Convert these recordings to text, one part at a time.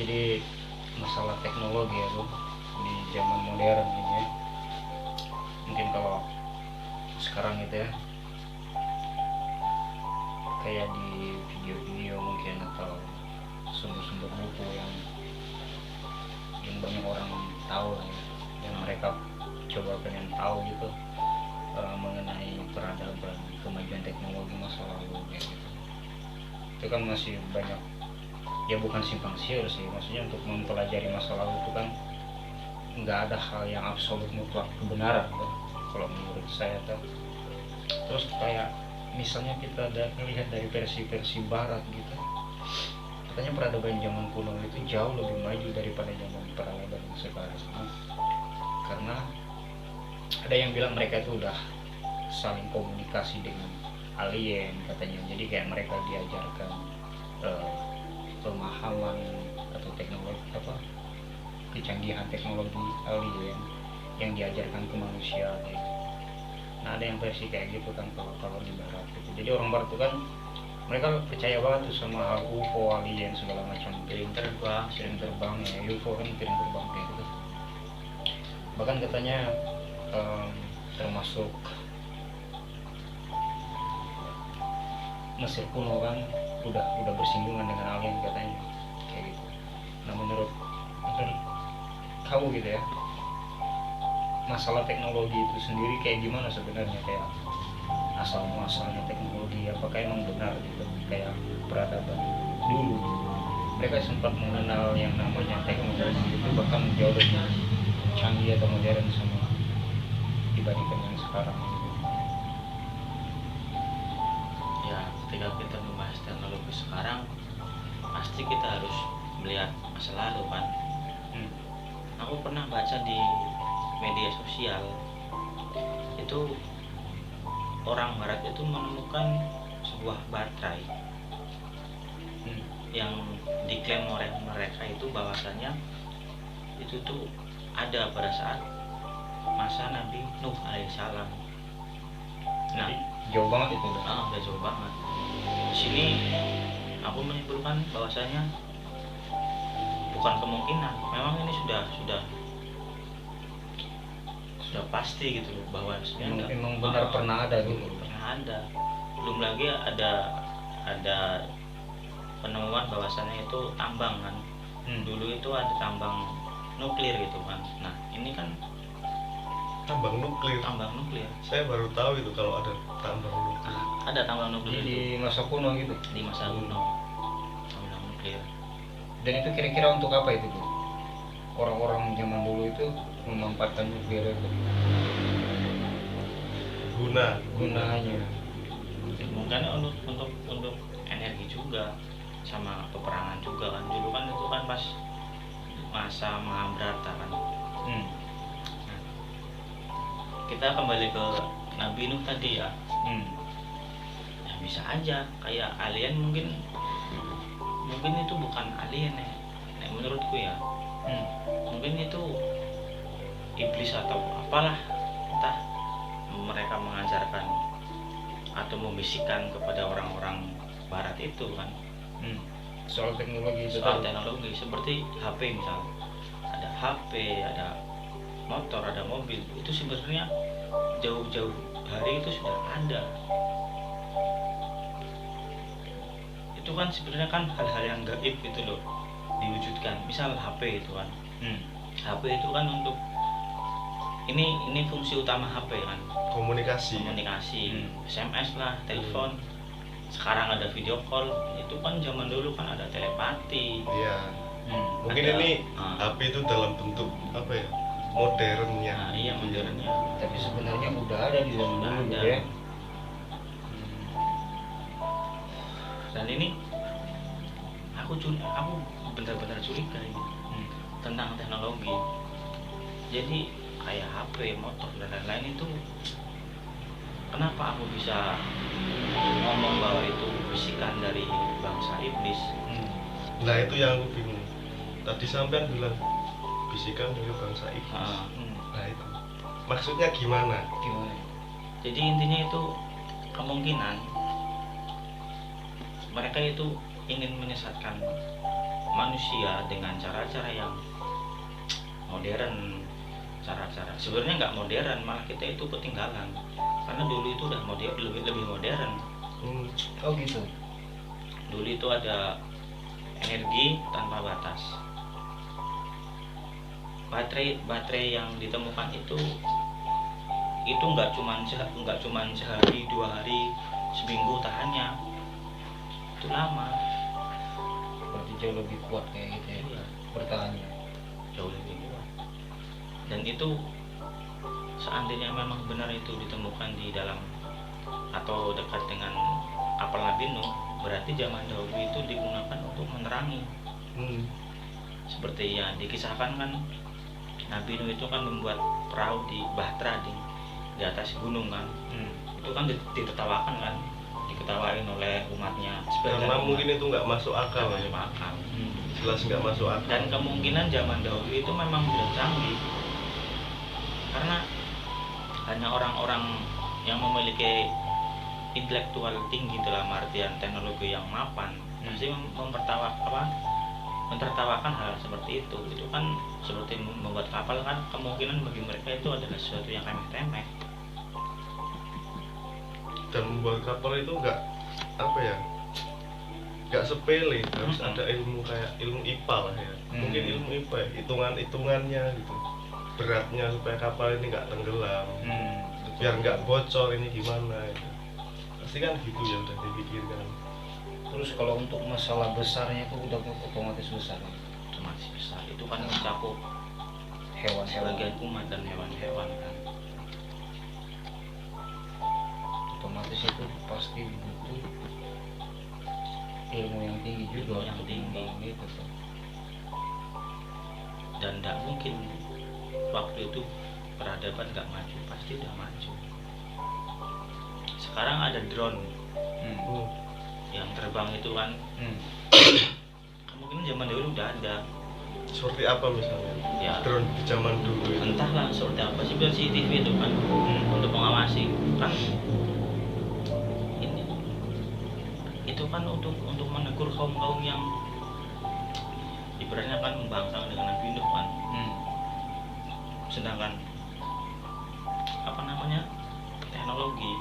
Jadi masalah teknologi ya bro, di zaman modern ini ya. Mungkin kalau sekarang itu ya, kayak di video-video mungkin atau sumber-sumber buku yang banyak orang tahu lah ya, yang mereka coba pengen tahu gitu, mengenai peradaban, kemajuan teknologi masa lalu kayak gitu. Itu kan masih banyak ya, bukan simpang siur sih, maksudnya untuk mempelajari masa lalu itu kan nggak ada hal yang absolut mutlak kebenaran tuh, kalau menurut saya tuh. Terus kayak misalnya kita melihat dari versi-versi barat gitu, katanya peradaban zaman kuno itu jauh lebih maju daripada zaman peradaban sekarang. Karena ada yang bilang mereka itu udah saling komunikasi dengan alien katanya, jadi kayak mereka diajarkan pemahaman atau teknologi kecanggihan teknologi alien yang diajarkan ke manusia gitu. Nah ada yang versi kayak gitu kan kalau di barat gitu. Jadi orang barat itu kan mereka percaya banget tuh sama hal UFO, alien segala macam, piring terbang ya, UFO kan piring terbang kayak gitu. Bahkan katanya termasuk Mesir kuno kan udah bersinggungan dengan alien katanya kayak gitu. Nah menurut kamu gitu ya, masalah teknologi itu sendiri kayak gimana sebenarnya, kayak asal muasalnya teknologi, apakah emang benar gitu kayak peradaban dulu mereka sempat mengenal yang namanya teknologi itu bahkan jauh lebih canggih atau modern sama dibandingkan yang sekarang gitu. Ya, ketika kita membahas teknologi sekarang, pasti kita harus melihat masa lalu kan. Aku pernah baca di media sosial itu orang barat itu menemukan sebuah baterai yang diklaim oleh mereka itu bahwasanya itu tuh ada pada saat masa Nabi Nuh alaihissalam. Nah, jauh banget itu udah jauh banget. Di sini aku menyimpulkan bahwasanya bukan kemungkinan, memang ini sudah pasti gitu loh, bahwa memang benar pernah ada gitu. Pernah ada. Belum lagi ada penemuan bahwasannya itu tambang kan. Dulu itu ada tambang nuklir gitu kan. Nah, ini kan tambang nuklir. Saya baru tahu itu kalau ada tambang nuklir. Ada tambang nuklir di masa kuno gitu. Di masa kuno. Tambang nuklir. Dan itu kira-kira untuk apa itu tuh? Orang-orang zaman dulu itu memanfaatkan nuklir itu. Gunanya. Mungkin untuk energi juga, sama peperangan juga kan. Dulu kan itu kan pas masa Mahabharata kan. Nah, kita kembali ke Nabi Nuh tadi ya. Ya bisa aja kayak alien, mungkin itu bukan alien ya. Nah, menurutku ya. Mungkin itu iblis atau apalah, entah mereka mengajarkan atau membisikkan kepada orang-orang barat itu kan. Soal teknologi seperti HP misal, ada HP, ada motor, ada mobil, itu sebenarnya jauh-jauh hari itu sudah ada. Itu kan sebenarnya kan hal-hal yang gaib gitu loh diwujudkan. Misal HP itu kan, HP itu kan untuk ini fungsi utama HP kan, komunikasi, SMS lah, telepon. Sekarang ada video call, itu kan zaman dulu kan ada telepati. Iya. Mungkin ada, ini HP itu dalam bentuk apa ya, modernnya. Nah, iya modernnya. Tapi sebenarnya udah ada di zaman dulu ya. Dan ini aku benar-benar curiga ini tentang teknologi. Jadi kayak HP, motor dan lain-lain itu, kenapa aku bisa ngomong bahwa itu bisikan dari bangsa iblis? Nah itu yang aku bingung. Tadi sampean bilang bisikan dari bangsa iblis. Nah itu maksudnya gimana? Jadi intinya itu kemungkinan mereka itu ingin menyesatkan manusia dengan cara-cara yang modern, cara-cara sebenarnya nggak modern, malah kita itu ketinggalan karena dulu itu udah lebih modern. Oh gitu. Dulu itu ada energi tanpa batas. Baterai yang ditemukan itu nggak cuman sehari, 2 hari, seminggu tahannya, itu lama. Berarti jauh lebih kuat kayak gitu ya, Iya, bertahannya. jauh lebih kuat. Dan itu seandainya memang benar itu ditemukan di dalam atau dekat dengan kapal Nabi Nuh, berarti zaman dahulu itu digunakan untuk menerangi. Seperti yang dikisahkan kan, Nabi Nuh itu kan membuat perahu di Bahtera di atas gunung kan. Itu kan ditertawakan kan, diketawain oleh umatnya. Karena mungkin itu nggak masuk akal ya. Masuk akal. Jelas nggak masuk akal. Dan kemungkinan zaman dahulu itu memang sudah canggih, karena hanya orang-orang yang memiliki intelektual tinggi dalam artian teknologi yang mapan pasti mentertawakan hal seperti itu. Itu kan seperti membuat kapal kan, kemungkinan bagi mereka itu adalah sesuatu yang remeh-temeh. Dan membuat kapal itu nggak nggak sepele, harus ada ilmu kayak ilmu IPA lah ya. Mungkin ilmu IPA ya, hitungannya gitu, beratnya supaya kapal ini nggak tenggelam, biar nggak bocor ini gimana gitu. Pasti kan gitu ya, udah dipikirkan. Terus kalau untuk masalah besarnya itu udah otomatis besar ya? Otomatis besar, itu kan mencakup Hewan-hewan. sebagian umat dan hewan-hewan kan. Otomatis itu pasti butuh ilmu yang tinggi juga. Ilmu yang tinggi. Gitu tuh. Dan tidak mungkin waktu itu peradaban nggak maju, pasti udah maju. Sekarang ada drone yang terbang itu kan, kemungkinan zaman dahulu udah ada. Seperti apa misalnya? Ya, Drone di zaman dulu itu. entahlah seperti apa sih, CCTV itu kan untuk mengawasi kan. Ini itu kan untuk menegur kaum yang ibaratnya kan membangkang dengan Nabi Nuh kan. Sedangkan apa namanya, teknologi,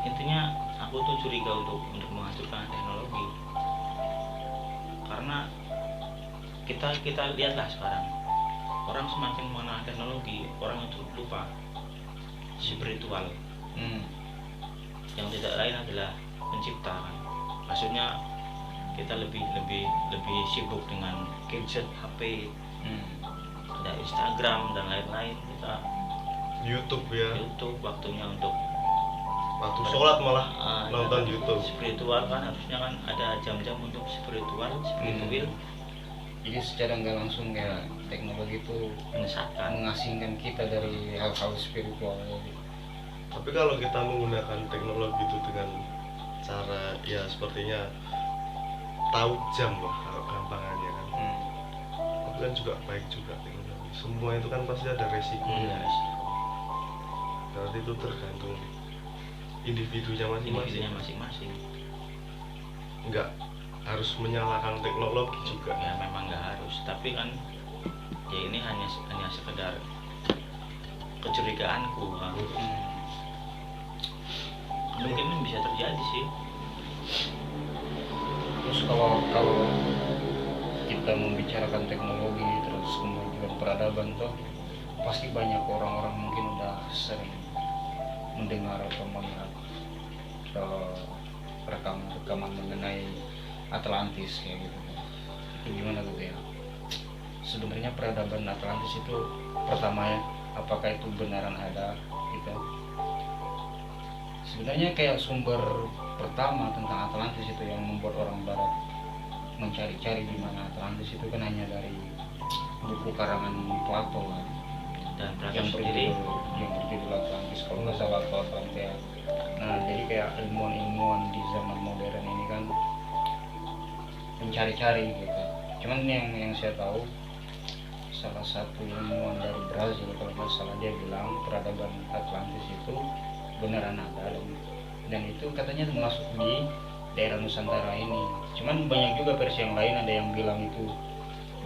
intinya aku tuh curiga untuk menghancurkan teknologi, karena kita lihatlah sekarang orang semakin mengenal teknologi, orang itu lupa spiritual yang tidak lain adalah pencipta kan. Maksudnya kita lebih sibuk dengan gadget, HP, ada Instagram dan lain-lain. Kita YouTube ya. YouTube, waktunya untuk Waktu sholat malah nonton itu YouTube. spiritual kan, harusnya kan ada jam-jam untuk spiritual. Jadi secara nggak langsung ya teknologi itu Menyesatkan. mengasingkan kita dari hal-hal spiritual gitu. Tapi kalau kita menggunakan teknologi itu dengan cara ya sepertinya tahu jam lah kalau gampangannya kan. Itu kan juga baik juga teknologi. Semua itu kan pasti ada resikonya. Berarti itu tergantung individunya masing-masing. Enggak harus menyalahkan teknologi juga. Ya memang nggak harus, tapi kan ya ini hanya sekedar kecurigaanku kan. Mungkin ini bisa terjadi sih. Terus kalau kita membicarakan teknologi terus kemajuan peradaban tuh pasti banyak orang-orang mungkin udah sering mendengar atau melihat rekaman mengenai Atlantis kayak gitu. Itu gimana tuh ya? Sebenarnya peradaban Atlantis itu pertama ya, apakah itu benaran ada gitu? Sebenarnya kayak sumber pertama tentang Atlantis itu yang membuat orang Barat mencari-cari di mana Atlantis itu kan hanya dari buku karangan Plato kan. Dan Plato yang sendiri berjudul Atlantis kalau nggak salah atau Atlantia. Nah jadi kayak ilmuwan-ilmuwan di zaman modern ini kan mencari-cari gitu. Cuman yang saya tahu salah satu ilmuwan dari Brazil kalau nggak salah dia bilang peradaban Atlantis itu beneran ada dan itu katanya masuk di daerah Nusantara ini. Cuman banyak juga versi yang lain, ada yang bilang itu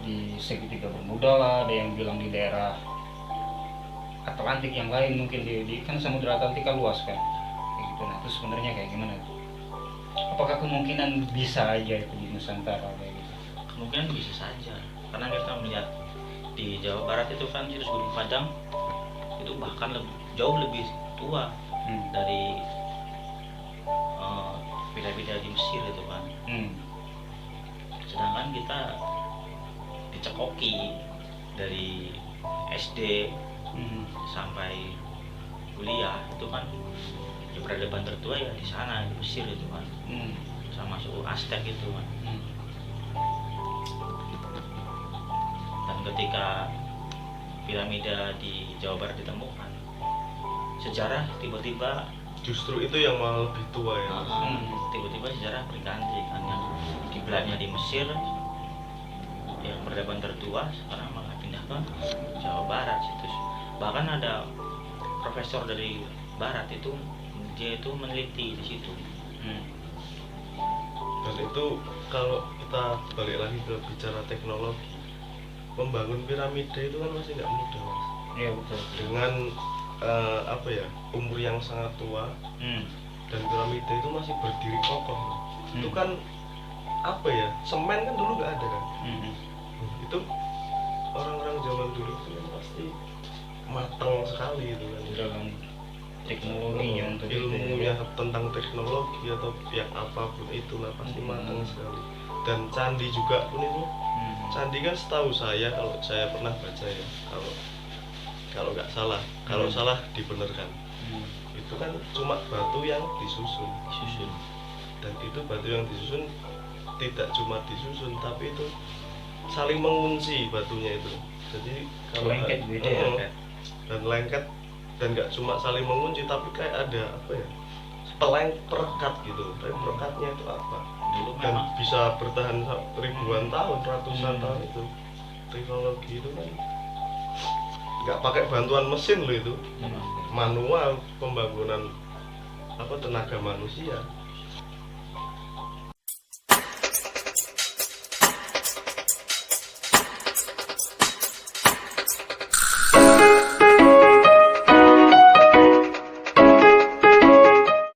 di segitiga Bermuda lah, ada yang bilang di daerah Atlantik yang lain, mungkin di kan Samudra Atlantik kan luas kan kayak gitu. Nah itu sebenarnya kayak gimana tuh, apakah kemungkinan bisa aja itu di Nusantara kayak gitu? Kemungkinan bisa saja, karena kita melihat di Jawa Barat itu kan situs Gunung Padang itu bahkan jauh lebih tua dari piramida di Mesir itu kan. Sedangkan kita dicekoki dari SD sampai kuliah itu kan ya peradaban tertua ya di sana di Mesir itu kan, sama suku Aztec itu kan. Dan ketika piramida di Jawa Barat ditemukan, sejarah tiba-tiba Justru itu yang malah lebih tua ya. tiba-tiba sejarah berganti kan, yang kiblatnya di Mesir yang peradaban tertua sekarang malah pindah ke Jawa Barat situ. Bahkan ada profesor dari Barat itu, dia itu meneliti di situ. Dan itu kalau kita balik lagi ke bicara teknologi, membangun piramida itu kan masih nggak mudah Mas. Iya betul. Dengan apa ya, umur yang sangat tua, dan piramida itu masih berdiri kokoh. Itu kan apa ya, semen kan dulu nggak ada kan. Itu orang-orang zaman dulu itu kan pasti matang sekali itu kan Dalam teknologinya untuk itu ilmunya ya. tentang teknologi atau yang apapun itulah pasti matang sekali. Dan candi juga pun itu, candi kan setahu saya, kalau saya pernah baca ya, kalau nggak salah, kalau salah dibenarkan, itu kan cuma batu yang disusun. Dan itu batu yang disusun tidak cuma disusun, tapi itu saling mengunci batunya itu. Jadi kalau Lengket beda ya. dan lengket, dan nggak cuma saling mengunci, tapi kayak ada apa ya, perekat gitu. Tapi perekatnya itu apa? Dulu Dan memang bisa bertahan ribuan tahun, ratusan tahun itu. Teknologi itu kan nggak pakai bantuan mesin loh itu, manual pembangunan apa, tenaga manusia.